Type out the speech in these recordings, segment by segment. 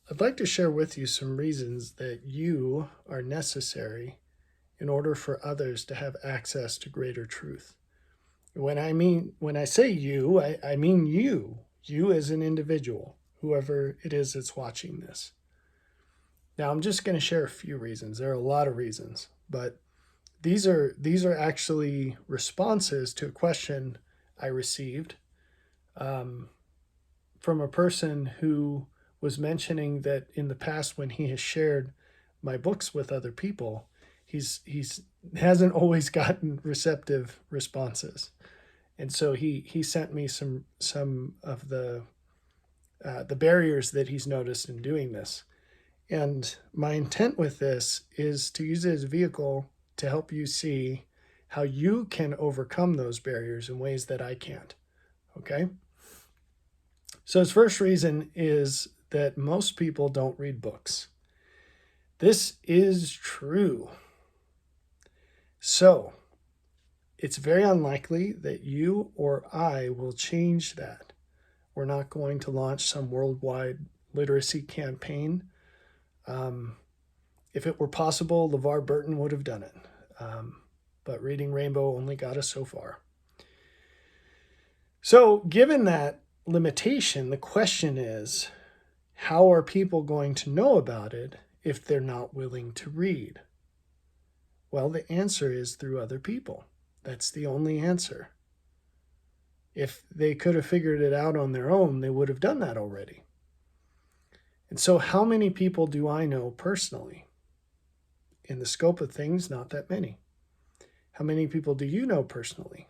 I'd like to share with you some reasons that you are necessary in order for others to have access to greater truth. When I say you, I mean you as an individual, whoever it is that's watching this. Now, I'm just going to share a few reasons. There are a lot of reasons, but these are actually responses to a question I received um, from a person who was mentioning that in the past when he has shared my books with other people, he's hasn't always gotten receptive responses, and so he sent me some of the barriers that he's noticed in doing this. And my intent with this is to use it as a vehicle to help you see how you can overcome those barriers in ways that I can't. Okay. So his first reason is that most people don't read books. This is true. So it's very unlikely that you or I will change that. We're not going to launch some worldwide literacy campaign. If it were possible, LeVar Burton would have done it. But Reading Rainbow only got us so far. So, given that limitation, the question is, how are people going to know about it if they're not willing to read? Well, the answer is through other people. That's the only answer. If they could have figured it out on their own, they would have done that already. And so, how many people do I know personally? In the scope of things, not that many. How many people do you know personally?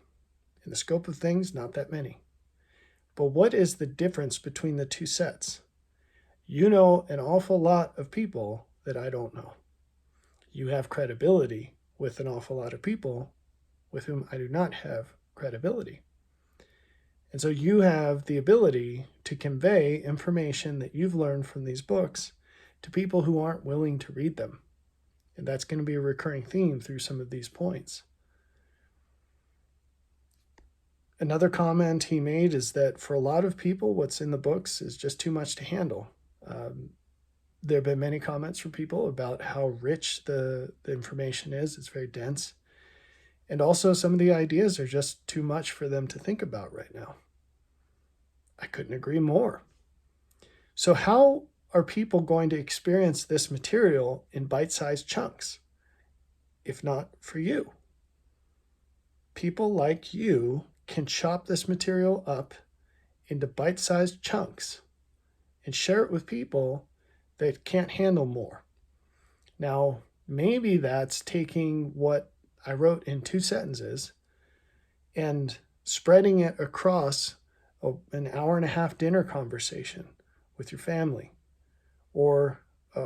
In the scope of things, not that many. But what is the difference between the two sets? You know an awful lot of people that I don't know. You have credibility with an awful lot of people with whom I do not have credibility. And so you have the ability to convey information that you've learned from these books to people who aren't willing to read them. And that's going to be a recurring theme through some of these points. Another comment he made is that for a lot of people, what's in the books is just too much to handle. There have been many comments from people about how rich the information is. It's very dense. And also some of the ideas are just too much for them to think about right now. I couldn't agree more. So how are people going to experience this material in bite-sized chunks, if not for you? People like you can chop this material up into bite-sized chunks and share it with people that can't handle more. Now, maybe that's taking what I wrote in 2 sentences and spreading it across an hour and a half dinner conversation with your family or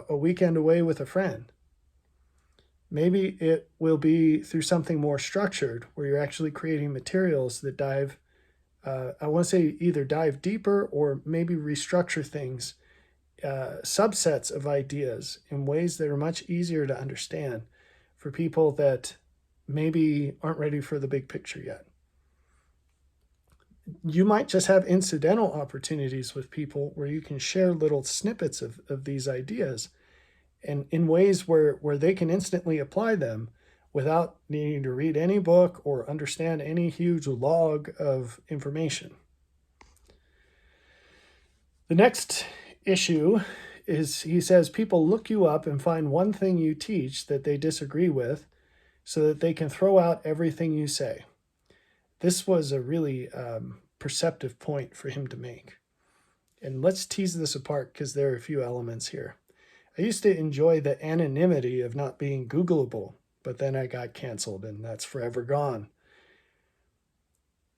a weekend away with a friend. Maybe it will be through something more structured where you're actually creating materials that dive, I want to say either dive deeper or maybe restructure things, subsets of ideas in ways that are much easier to understand for people that maybe aren't ready for the big picture yet. You might just have incidental opportunities with people where you can share little snippets of these ideas and in ways where they can instantly apply them without needing to read any book or understand any huge log of information. The next issue is, he says, people look you up and find one thing you teach that they disagree with so that they can throw out everything you say. This was a really perceptive point for him to make. And let's tease this apart because there are a few elements here. I used to enjoy the anonymity of not being Googleable, but then I got canceled and that's forever gone.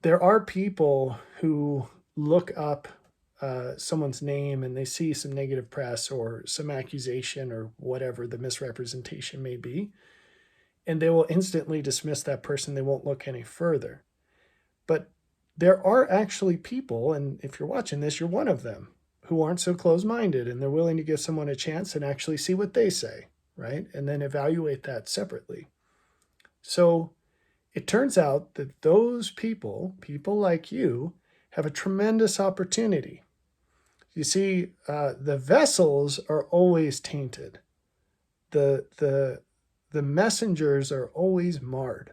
There are people who look up someone's name and they see some negative press or some accusation or whatever the misrepresentation may be, and they will instantly dismiss that person. They won't look any further. But there are actually people, and if you're watching this, you're one of them, who aren't so closed-minded and they're willing to give someone a chance and actually see what they say, right? And then evaluate that separately. So it turns out that those people like you, have a tremendous opportunity. You see, the vessels are always tainted. The messengers are always marred.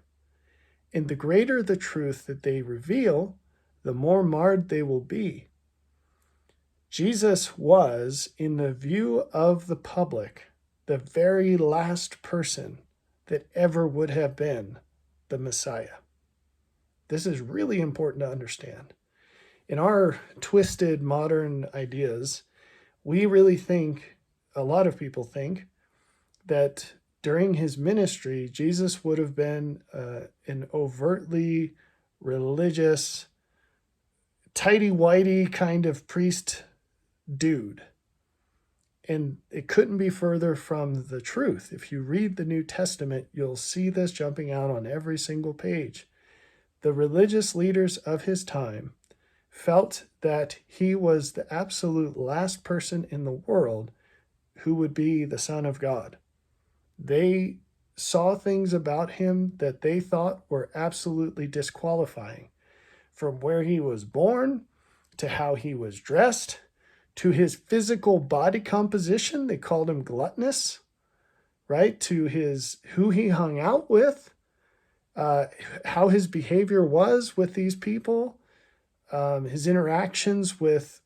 And the greater the truth that they reveal, the more marred they will be. Jesus was, in the view of the public, the very last person that ever would have been the Messiah. This is really important to understand. In our twisted modern ideas, we really think, a lot of people think, that during his ministry, Jesus would have been an overtly religious, tighty-whitey kind of priest dude. And it couldn't be further from the truth. If you read the New Testament, you'll see this jumping out on every single page. The religious leaders of his time felt that he was the absolute last person in the world who would be the Son of God. They saw things about him that they thought were absolutely disqualifying, from where he was born to how he was dressed to his physical body composition. They called him gluttonous, right? To who he hung out with, how his behavior was with these people, his interactions with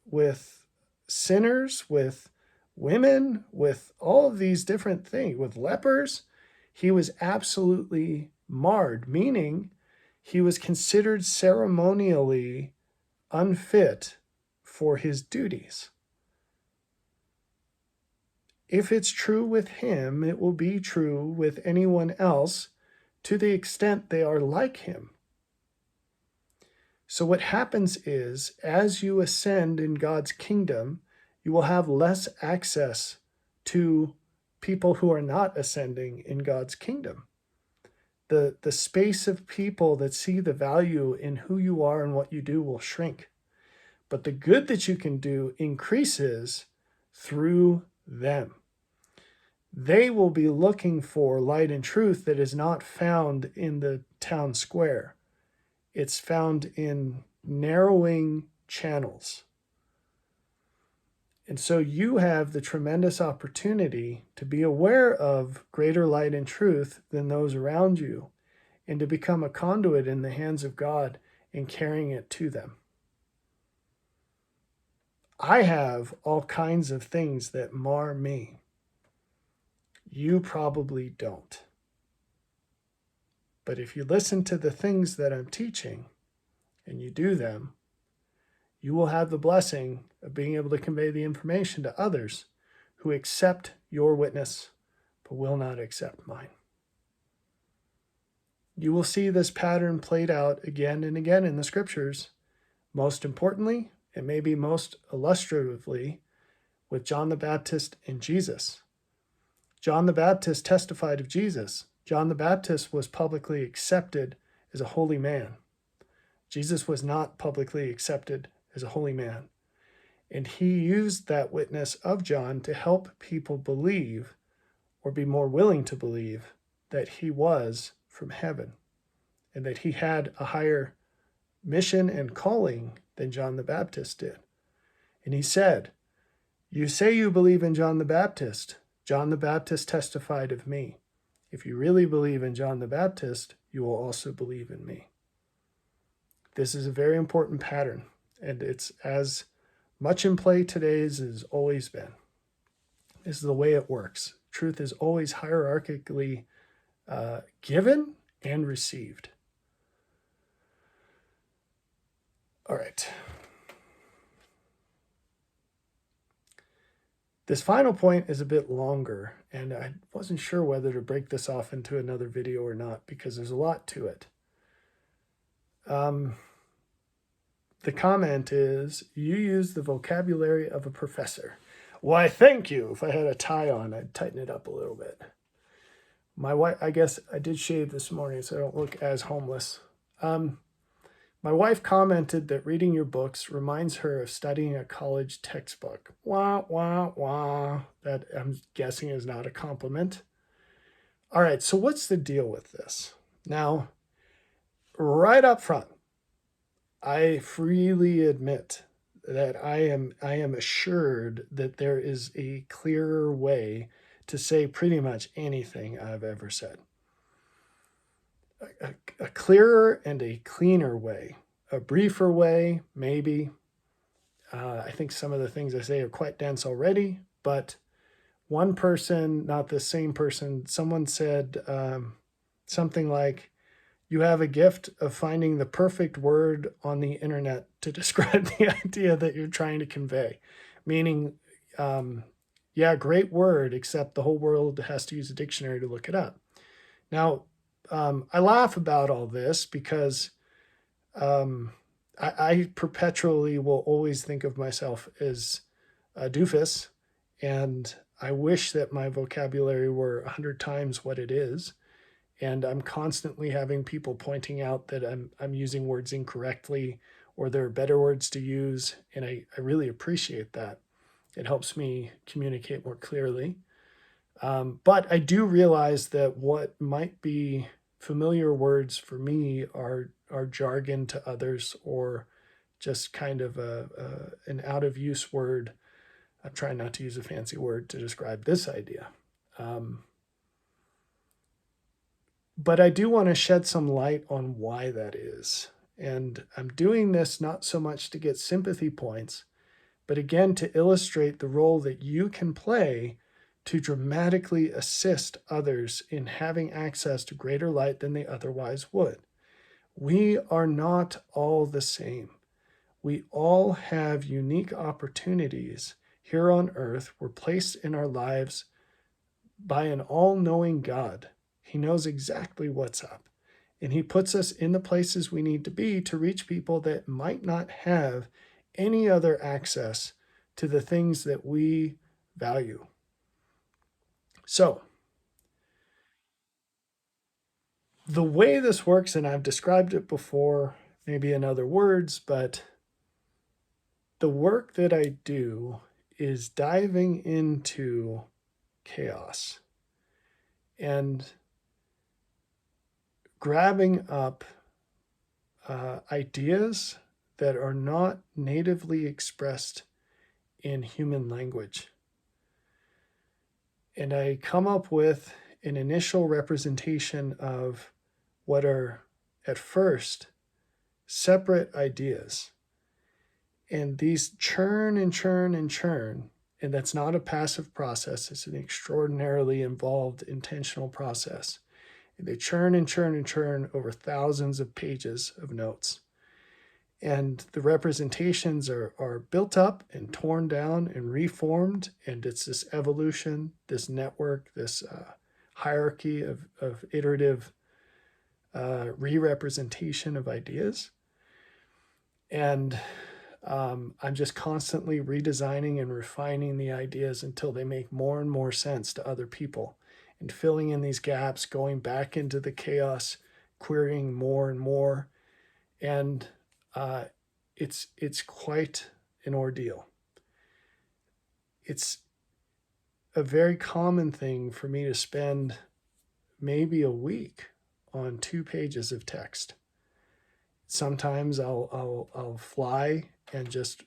sinners, with women, with all of these different things, with lepers. He was absolutely marred, meaning he was considered ceremonially unfit for his duties. If it's true with him, it will be true with anyone else to the extent they are like him. So what happens is, as you ascend in God's kingdom, you will have less access to people who are not ascending in God's kingdom. The space of people that see the value in who you are and what you do will shrink. But the good that you can do increases through them. They will be looking for light and truth that is not found in the town square. It's found in narrowing channels. And so you have the tremendous opportunity to be aware of greater light and truth than those around you, and to become a conduit in the hands of God in carrying it to them. I have all kinds of things that mar me. You probably don't. But if you listen to the things that I'm teaching and you do them, you will have the blessing of being able to convey the information to others who accept your witness but will not accept mine. You will see this pattern played out again and again in the scriptures, most importantly, and maybe most illustratively, with John the Baptist and Jesus. John the Baptist testified of Jesus. John the Baptist was publicly accepted as a holy man. Jesus was not publicly accepted as a holy man. And he used that witness of John to help people believe, or be more willing to believe, that he was from heaven and that he had a higher mission and calling than John the Baptist did. And he said, "You say you believe in John the Baptist. John the Baptist testified of me. If you really believe in John the Baptist, you will also believe in me." This is a very important pattern, and it's as much in play today as it has always been. This is the way it works. Truth is always hierarchically given and received. All right. This final point is a bit longer, and I wasn't sure whether to break this off into another video or not because there's a lot to it. The comment is, "You use the vocabulary of a professor." Why, thank you. If I had a tie on, I'd tighten it up a little bit. My wife, I guess I did shave this morning, so I don't look as homeless. My wife commented that reading your books reminds her of studying a college textbook. Wah, wah, wah. That, I'm guessing, is not a compliment. All right, so what's the deal with this? Now, right up front, I freely admit that I am assured that there is a clearer way to say pretty much anything I've ever said. A clearer and a cleaner way, a briefer way, maybe. I think some of the things I say are quite dense already, but one person, not the same person, someone said something like, you have a gift of finding the perfect word on the internet to describe the idea that you're trying to convey. Meaning, yeah, great word, except the whole world has to use a dictionary to look it up. Now, I laugh about all this because I perpetually will always think of myself as a doofus, and I wish that my vocabulary were 100 times what it is. And I'm constantly having people pointing out that I'm using words incorrectly or there are better words to use. And I really appreciate that. It helps me communicate more clearly. But I do realize that what might be familiar words for me are jargon to others, or just kind of an out of use word. I'm trying not to use a fancy word to describe this idea. But I do want to shed some light on why that is. And I'm doing this not so much to get sympathy points, but again to illustrate the role that you can play to dramatically assist others in having access to greater light than they otherwise would. We are not all the same. We all have unique opportunities here on earth. We're placed in our lives by an all-knowing God. He knows exactly what's up. And he puts us in the places we need to be to reach people that might not have any other access to the things that we value. So, the way this works, and I've described it before, maybe in other words, but the work that I do is diving into chaos and grabbing up ideas that are not natively expressed in human language. And I come up with an initial representation of what are at first separate ideas. And these churn and churn and churn. And that's not a passive process, it's an extraordinarily involved, intentional process. And they churn and churn and churn over thousands of pages of notes. And the representations are built up and torn down and reformed. And it's this evolution, this network, this hierarchy of iterative re-representation of ideas. And I'm just constantly redesigning and refining the ideas until they make more and more sense to other people, and filling in these gaps, going back into the chaos, querying more and more. And it's quite an ordeal. It's a very common thing for me to spend maybe a week on 2 pages of text. Sometimes I'll fly and just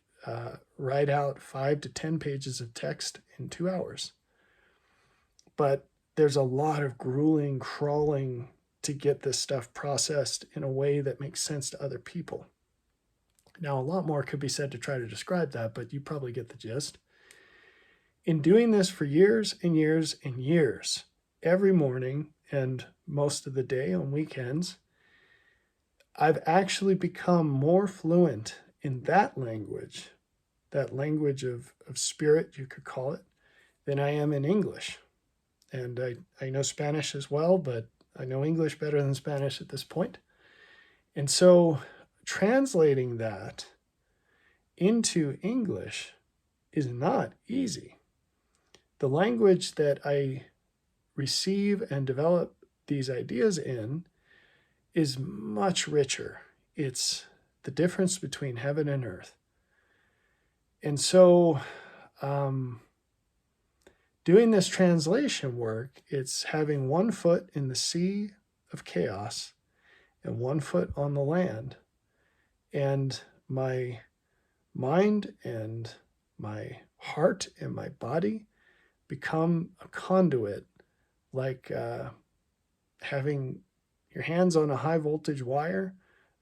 write out 5 to 10 pages of text in 2 hours. But there's a lot of grueling, crawling to get this stuff processed in a way that makes sense to other people. Now, a lot more could be said to try to describe that, but you probably get the gist. In doing this for years and years and years, every morning and most of the day on weekends, I've actually become more fluent in that language of spirit, you could call it, than I am in English. And I know Spanish as well, but I know English better than Spanish at this point. And so translating that into English is not easy. The language that I receive and develop these ideas in is much richer. It's the difference between heaven and earth. And so doing this translation work, it's having 1 foot in the sea of chaos and 1 foot on the land. And my mind and my heart and my body become a conduit, like having your hands on a high voltage wire,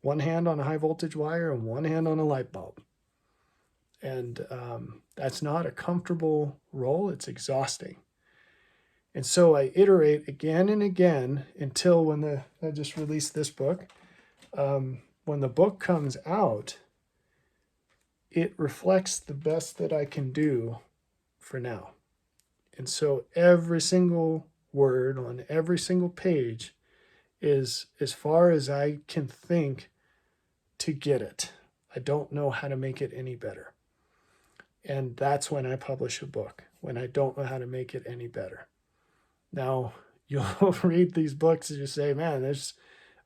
one hand on a high voltage wire and one hand on a light bulb. And that's not a comfortable role. It's exhausting. And so I iterate again and again until when I just released this book. When the book comes out, it reflects the best that I can do for now. And so every single word on every single page is as far as I can think to get it. I don't know how to make it any better. And that's when I publish a book, when I don't know how to make it any better. Now, you'll read these books and you say, man,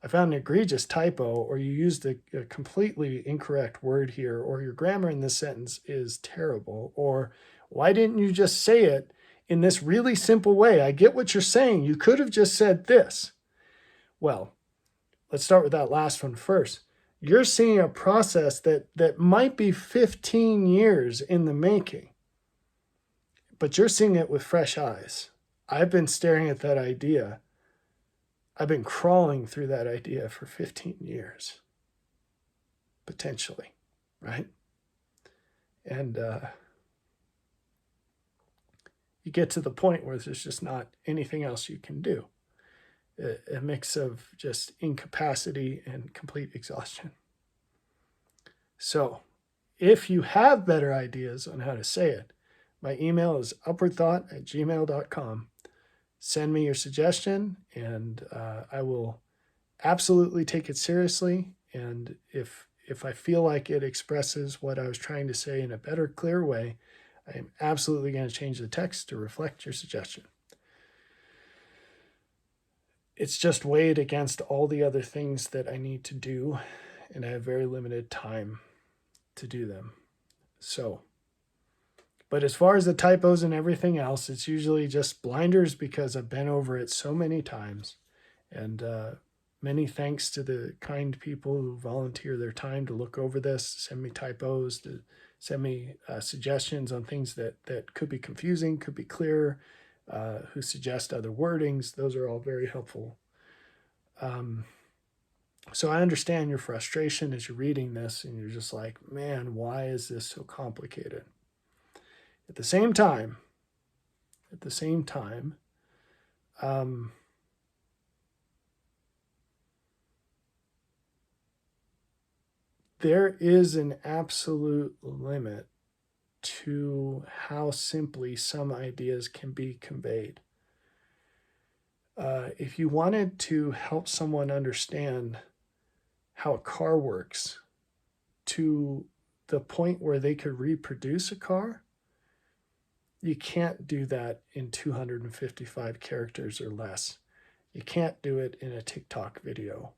I found an egregious typo, or you used a completely incorrect word here, or your grammar in this sentence is terrible, or why didn't you just say it in this really simple way? I get what you're saying. You could have just said this. Well, let's start with that last one first. You're seeing a process that might be 15 years in the making, but you're seeing it with fresh eyes. I've been staring at that idea. I've been crawling through that idea for 15 years, potentially, right? And you get to the point where there's just not anything else you can do. A mix of just incapacity and complete exhaustion. So if you have better ideas on how to say it, my email is upwardthought@gmail.com. Send me your suggestion, and I will absolutely take it seriously. And if I feel like it expresses what I was trying to say in a better, clear way, I am absolutely going to change the text to reflect your suggestion. It's just weighed against all the other things that I need to do, and I have very limited time to do them. So, but as far as the typos and everything else, it's usually just blinders because I've been over it so many times. And many thanks to the kind people who volunteer their time to look over this, send me typos, to send me suggestions on things that could be confusing, could be clearer, who suggest other wordings. Those are all very helpful. So I understand your frustration as you're reading this and you're just like, man, why is this so complicated? At the same time, there is an absolute limit to how simply some ideas can be conveyed. If you wanted to help someone understand how a car works to the point where they could reproduce a car, you can't do that in 255 characters or less. You can't do it in a TikTok video.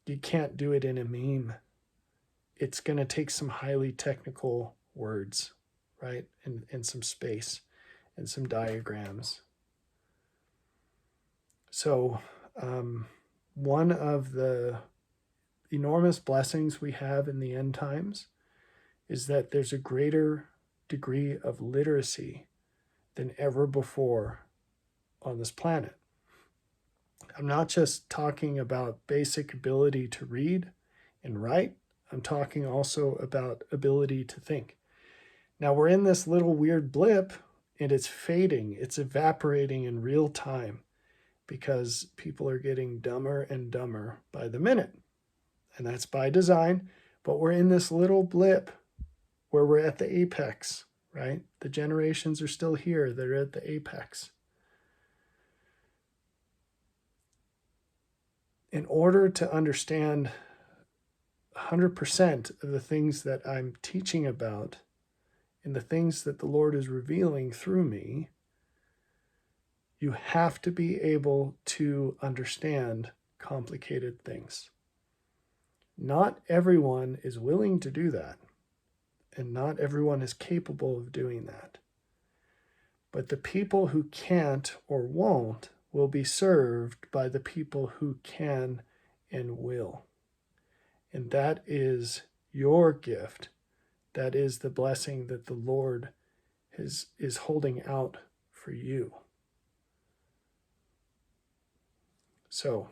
You can't do it in a meme. It's going to take some highly technical words, right? And some space and some diagrams. So one of the enormous blessings we have in the end times is that there's a greater degree of literacy than ever before on this planet. I'm not just talking about basic ability to read and write. I'm talking also about ability to think. Now we're in this little weird blip and it's fading. It's evaporating in real time because people are getting dumber and dumber by the minute. And that's by design, but we're in this little blip where we're at the apex, right? The generations are still here. They're at the apex. In order to understand 100% of the things that I'm teaching about and the things that the Lord is revealing through me, you have to be able to understand complicated things. Not everyone is willing to do that, and not everyone is capable of doing that. But the people who can't or won't will be served by the people who can and will. And that is your gift that is the blessing that the Lord is holding out for you. So,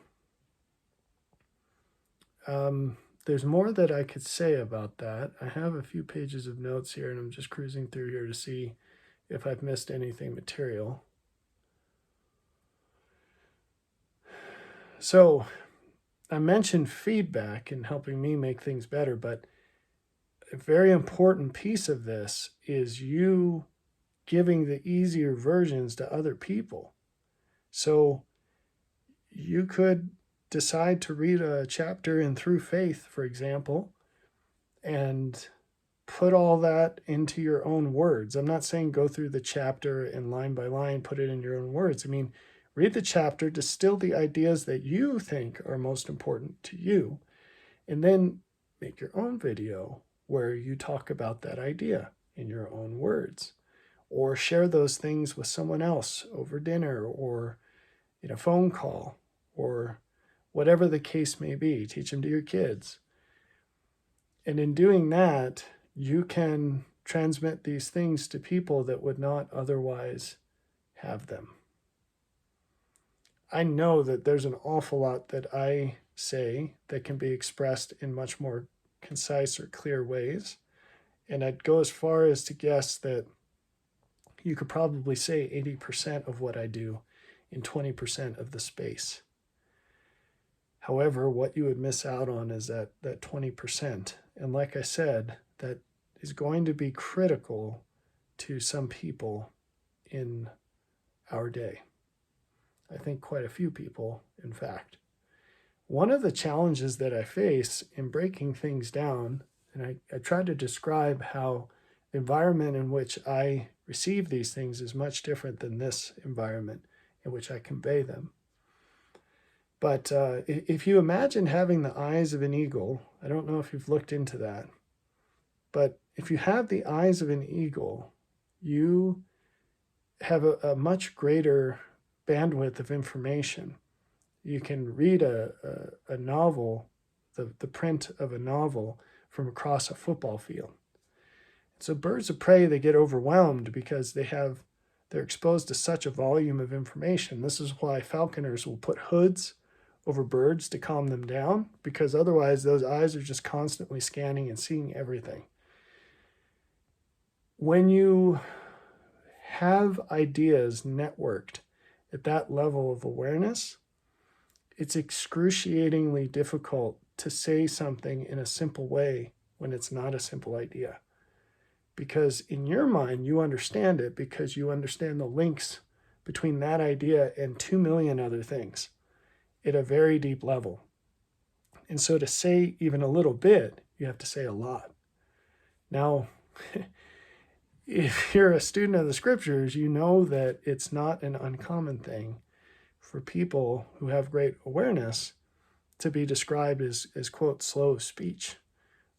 there's more that I could say about that. I have a few pages of notes here, and I'm just cruising through here to see if I've missed anything material. So, I mentioned feedback and helping me make things better, but a very important piece of this is you giving the easier versions to other people. So you could decide to read a chapter in Through Faith, for example, and put all that into your own words. I'm not saying go through the chapter and line by line, put it in your own words. I mean, read the chapter, distill the ideas that you think are most important to you, and then make your own video where you talk about that idea in your own words, or share those things with someone else over dinner or in a phone call, or whatever the case may be. Teach them to your kids. And in doing that, you can transmit these things to people that would not otherwise have them. I know that there's an awful lot that I say that can be expressed in much more concise or clear ways. And I'd go as far as to guess that you could probably say 80% of what I do in 20% of the space. However, what you would miss out on is that 20%. And like I said, that is going to be critical to some people in our day. I think quite a few people, in fact. One of the challenges that I face in breaking things down, and I tried to describe how the environment in which I receive these things is much different than this environment in which I convey them. But if you imagine having the eyes of an eagle, I don't know if you've looked into that, but if you have the eyes of an eagle, you have a much greater bandwidth of information. You can read a novel, the print of a novel from across a football field. So birds of prey, they get overwhelmed because they're exposed to such a volume of information. This is why falconers will put hoods over birds to calm them down, because otherwise those eyes are just constantly scanning and seeing everything. When you have ideas networked at that level of awareness, it's excruciatingly difficult to say something in a simple way when it's not a simple idea. Because in your mind, you understand it because you understand the links between that idea and 2 million other things at a very deep level. And so to say even a little bit, you have to say a lot. Now, if you're a student of the scriptures, you know that it's not an uncommon thing for people who have great awareness to be described as quote, slow of speech,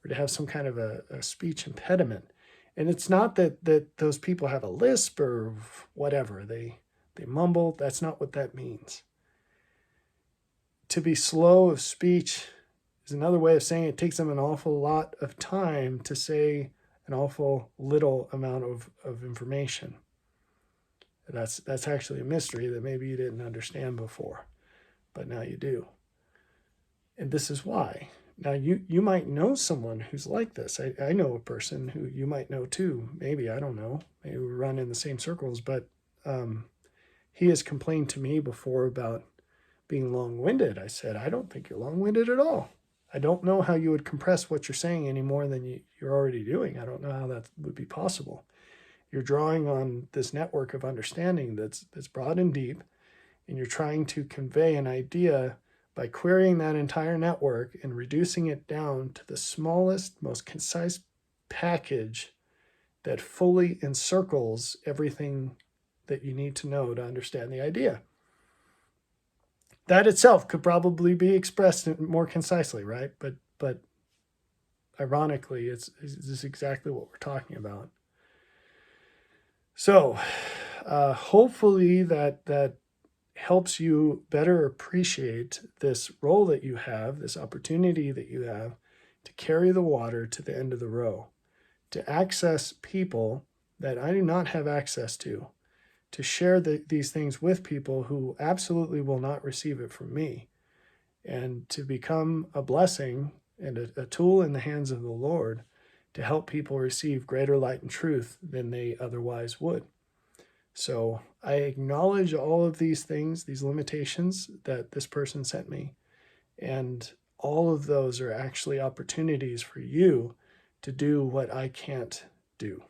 or to have some kind of a speech impediment. And it's not that those people have a lisp or whatever, they mumble. That's not what that means. To be slow of speech is another way of saying it takes them an awful lot of time to say an awful little amount of information. That's actually a mystery that maybe you didn't understand before, but now you do. And this is why. Now, you might know someone who's like this. I know a person who you might know too. Maybe, I don't know. Maybe we run in the same circles, but he has complained to me before about being long-winded. I said, I don't think you're long-winded at all. I don't know how you would compress what you're saying any more than you're already doing. I don't know how that would be possible. You're drawing on this network of understanding that's broad and deep, and you're trying to convey an idea by querying that entire network and reducing it down to the smallest, most concise package that fully encircles everything that you need to know to understand the idea. That itself could probably be expressed more concisely, right? But ironically, this is exactly what we're talking about. So hopefully that helps you better appreciate this role that you have, this opportunity that you have to carry the water to the end of the row, to access people that I do not have access to share these things with people who absolutely will not receive it from me, and to become a blessing and a tool in the hands of the Lord to help people receive greater light and truth than they otherwise would. So I acknowledge all of these things, these limitations that this person sent me, and all of those are actually opportunities for you to do what I can't do.